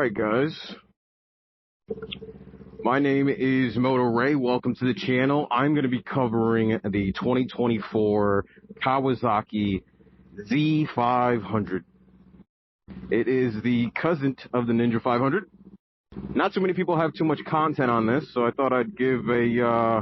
Alright guys, my name is Moto Ray. Welcome to the channel. I'm going to be covering the 2024 Kawasaki Z500. It is the cousin of the Ninja 500. Not too many people have too much content on this, so I thought I'd give a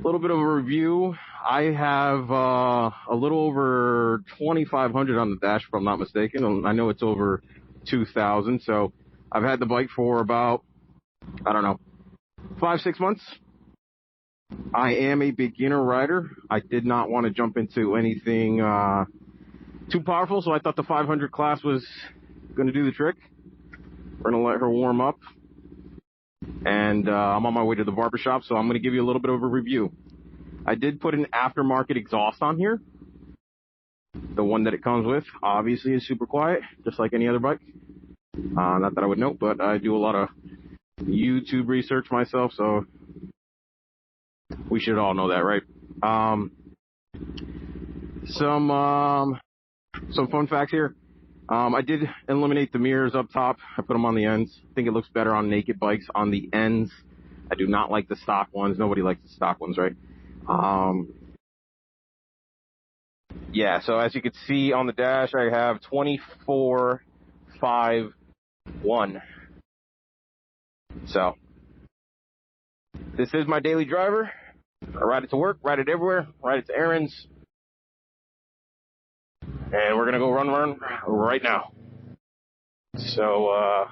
little bit of a review. I have a little over 2,500 on the dash, if I'm not mistaken. I know it's over 2,000, so I've had the bike for about, I don't know, 5-6 months. I am a beginner rider. I did not want to jump into anything too powerful, so I thought the 500 class was going to do the trick. We're going to let her warm up, and I'm on my way to the barbershop, so I'm going to give you a little bit of a review. I did put an aftermarket exhaust on here. The one that it comes with, obviously, is super quiet, just like any other bike. Not that I would know, but I do a lot of YouTube research myself, so we should all know that, right? Some fun facts here. I did eliminate the mirrors up top. I put them on the ends. I think it looks better on naked bikes on the ends. I do not like the stock ones. Nobody likes the stock ones, right? Yeah, so as you can see on the dash, I have 2451. So, this is my daily driver. I ride it to work, ride it everywhere, ride it to errands. And we're going to go run right now. So,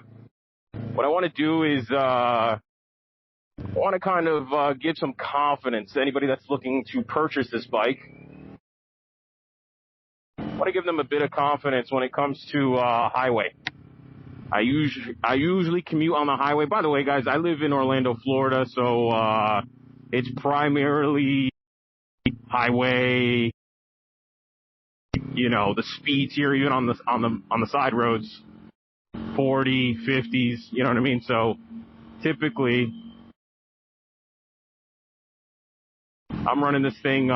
what I want to do is, I want to kind of give some confidence to anybody that's looking to purchase this bike. I want to give them a bit of confidence when it comes to highway. I usually commute on the highway. By the way, guys, I live in Orlando, Florida, so it's primarily highway. You know, the speeds here, even on the side roads, 40, 50s. You know what I mean? So typically, I'm running this thing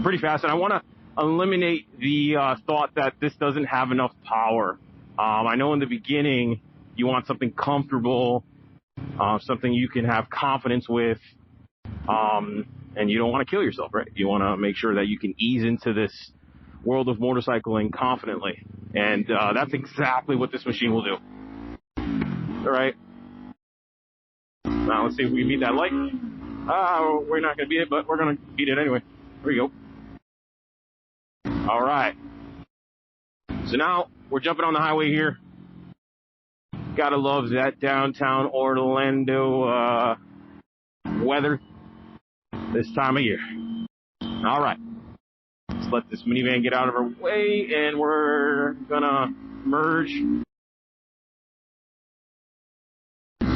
pretty fast, and I want to eliminate the thought that this doesn't have enough power. I know in the beginning you want something comfortable, something you can have confidence with, and you don't want to kill yourself, right? You want to make sure that you can ease into this world of motorcycling confidently, and that's exactly what this machine will do. All right. Now let's see if we can beat that light. We're not going to beat it, but we're going to beat it anyway. Here we go. All right. So now we're jumping on the highway here. Gotta love that downtown Orlando weather this time of year. All right. Let's let this minivan get out of our way, and we're gonna merge.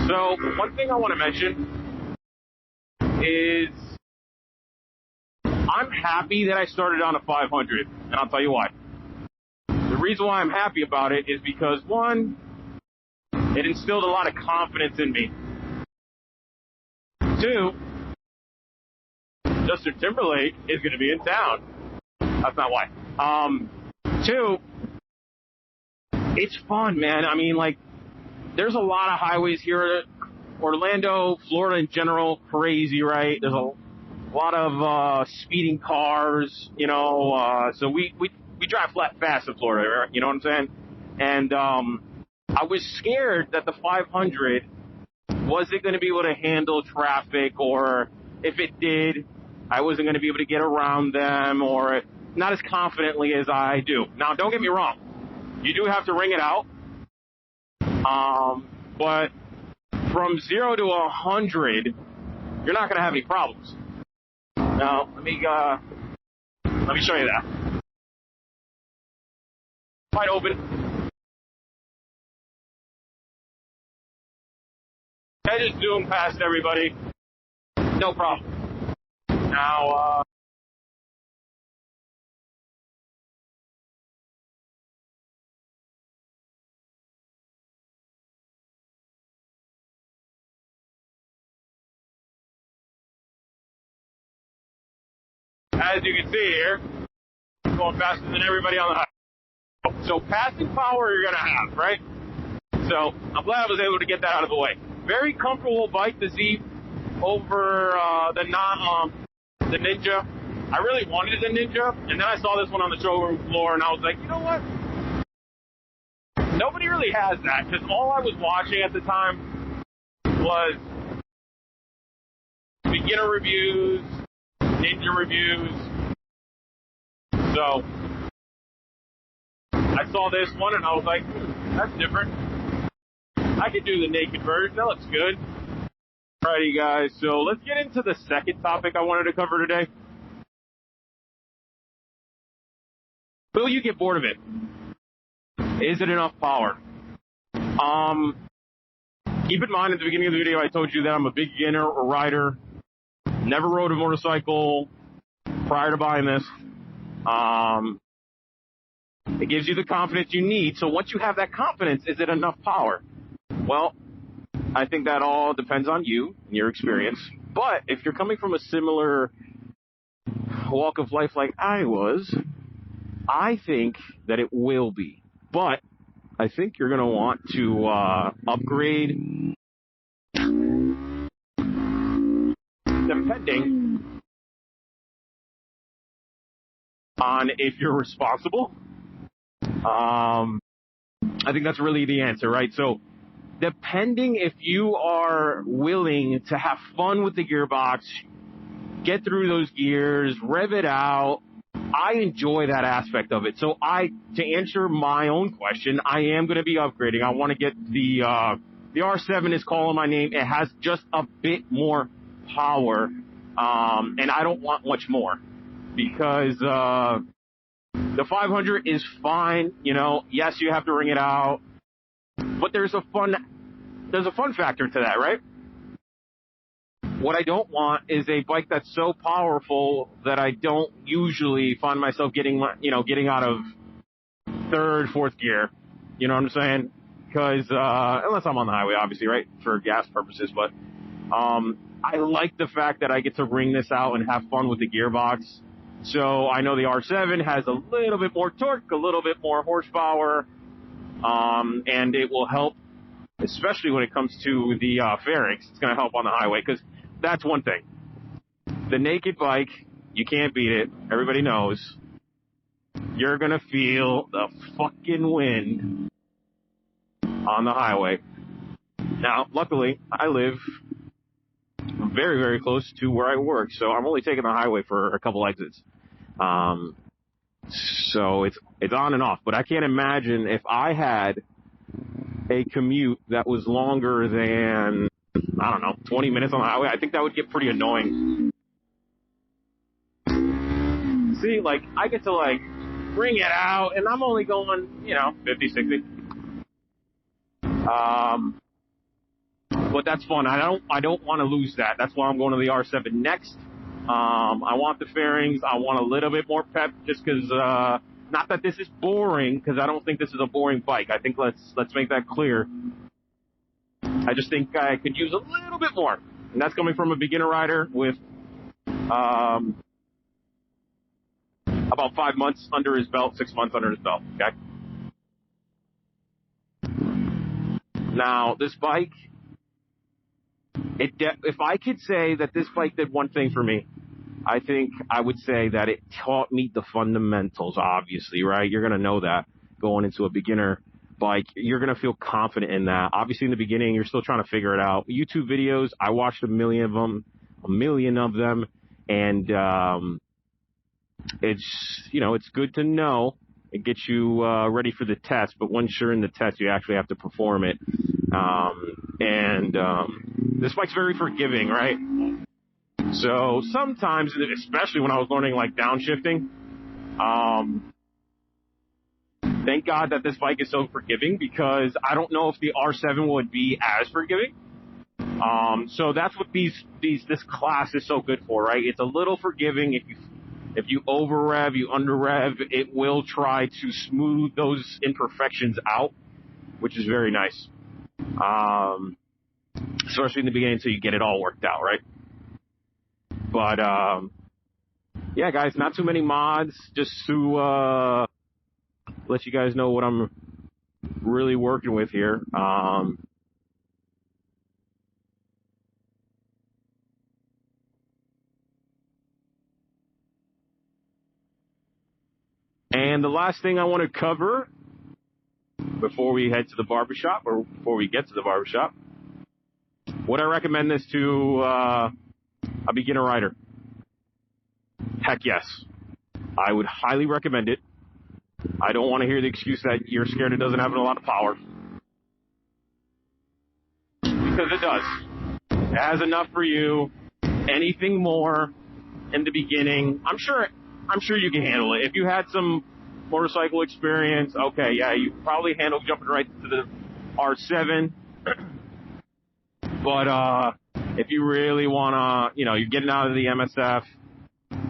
So one thing I want to mention is I'm happy that I started on a 500, and I'll tell you why. The reason why I'm happy about it is because, one, it instilled a lot of confidence in me. Two, Justin Timberlake is going to be in town. That's not why. Two, it's fun, man. I mean, like, there's a lot of highways here. Orlando, Florida in general, crazy, right? There's a lot of speeding cars, you know, so we drive fast in Florida, right? You know what I'm saying? And I was scared that the 500 wasn't going to be able to handle traffic, or if it did, I wasn't going to be able to get around them, or not as confidently as I do. Now, don't get me wrong. You do have to ring it out. But from 0 to 100, you're not going to have any problems. Now, let me show you that. Wide open. I just zoomed past everybody. No problem. Now, as you can see here, going faster than everybody on the highway. So passing power you're going to have, right? So I'm glad I was able to get that out of the way. Very comfortable bike, the Z over the Ninja. I really wanted the Ninja, and then I saw this one on the showroom floor, and I was like, you know what? Nobody really has that, because all I was watching at the time was beginner reviews, Ninja reviews. So I saw this one, and I was like, that's different. I could do the naked version. That looks good. Alrighty, guys. So let's get into the second topic I wanted to cover today. Will you get bored of it? Is it enough power? Keep in mind at the beginning of the video I told you that I'm a beginner rider. Never rode a motorcycle prior to buying this. It gives you the confidence you need. So once you have that confidence, is it enough power? Well, I think that all depends on you and your experience. But if you're coming from a similar walk of life like I was, I think that it will be. But I think you're going to want to upgrade depending on if you're responsible. I think that's really the answer, right? So depending if you are willing to have fun with the gearbox, get through those gears, rev it out, I enjoy that aspect of it. So to answer my own question, I am going to be upgrading. I want to get the R7 is calling my name. It has just a bit more power, and I don't want much more because the 500 is fine. You know, yes, you have to ring it out, but there's a fun factor to that, right? What I don't want is a bike that's so powerful that I don't usually find myself getting out of third, fourth gear. You know what I'm saying? Because unless I'm on the highway, obviously, right, for gas purposes. But I like the fact that I get to ring this out and have fun with the gearbox. So I know the R7 has a little bit more torque, a little bit more horsepower, and it will help, especially when it comes to the fairings. It's going to help on the highway because that's one thing. The naked bike, you can't beat it. Everybody knows. You're going to feel the fucking wind on the highway. Now, luckily, I live very, very close to where I work, so I'm only taking the highway for a couple exits. So it's on and off. But I can't imagine if I had a commute that was longer than, I don't know, 20 minutes on the highway. I think that would get pretty annoying. See, like, I get to, like, ring it out, and I'm only going, 50, 60. But that's fun. I don't want to lose that. That's why I'm going to the R7 next. I want the fairings. I want a little bit more pep just because, not that this is boring, because I don't think this is a boring bike. I think let's make that clear. I just think I could use a little bit more. And that's coming from a beginner rider with about 5 months under his belt, 6 months under his belt, okay? Now, this bike, if I could say that this bike did one thing for me, I think I would say that it taught me the fundamentals, obviously, right? You're going to know that going into a beginner bike. You're going to feel confident in that. Obviously, in the beginning, you're still trying to figure it out. YouTube videos, I watched a million of them, and it's good to know. It gets you ready for the test, but once you're in the test, you actually have to perform it. This bike's very forgiving, right? So sometimes, especially when I was learning like downshifting, thank God that this bike is so forgiving because I don't know if the R7 would be as forgiving. So that's what this class is so good for, right? It's a little forgiving. If you over rev, you under rev, it will try to smooth those imperfections out, which is very nice. Especially in the beginning until you get it all worked out, right? But, yeah, guys, not too many mods, just to let you guys know what I'm really working with here. And the last thing I want to cover before we head to the barbershop, or before we get to the barbershop, would I recommend this to a beginner rider? Heck yes. I would highly recommend it. I don't want to hear the excuse that you're scared it doesn't have a lot of power. Because it does. It has enough for you. Anything more in the beginning, I'm sure you can handle it. If you had some motorcycle experience, okay, yeah, you probably handle jumping right to the R7. But if you really want to, you're getting out of the MSF,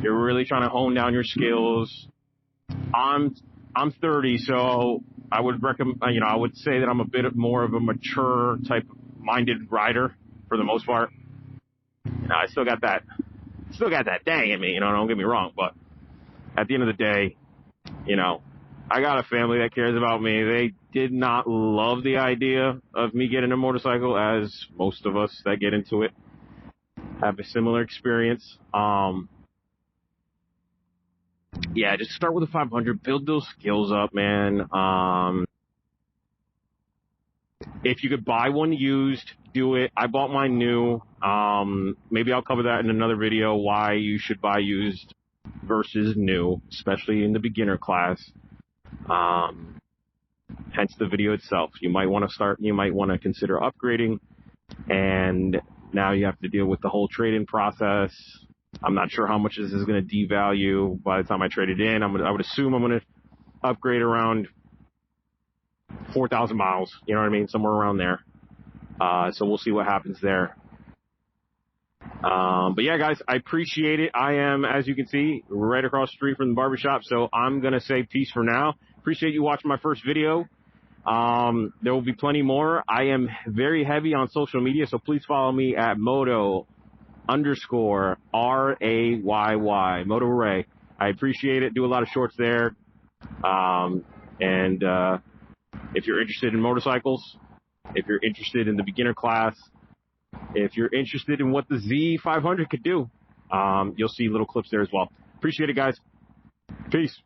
you're really trying to hone down your skills. I'm 30, so I would recommend, I would say that I'm a bit more of a mature type minded rider for the most part. I still got that dang in me, don't get me wrong, but at the end of the day, I got a family that cares about me. They did not love the idea of me getting a motorcycle, as most of us that get into it have a similar experience. Yeah, just start with a 500, build those skills up, man. If you could buy one used, do it. I bought mine new. Maybe I'll cover that in another video, why you should buy used versus new, especially in the beginner class. Hence the video itself. You might want to consider upgrading, and now you have to deal with the whole trade-in process. I'm not sure how much this is going to devalue by the time I trade it in. I would assume I'm going to upgrade around 4,000 miles, you know what I mean? Somewhere around there. So we'll see what happens there. But yeah, guys, I appreciate it. I am, as you can see, right across the street from the barbershop, so I'm going to say peace for now. Appreciate you watching my first video. There will be plenty more. I am very heavy on social media, so please follow me at Moto_RAYY, Moto Ray. I appreciate it. Do a lot of shorts there. If you're interested in motorcycles, if you're interested in the beginner class, if you're interested in what the Z500 could do, you'll see little clips there as well. Appreciate it, guys. Peace.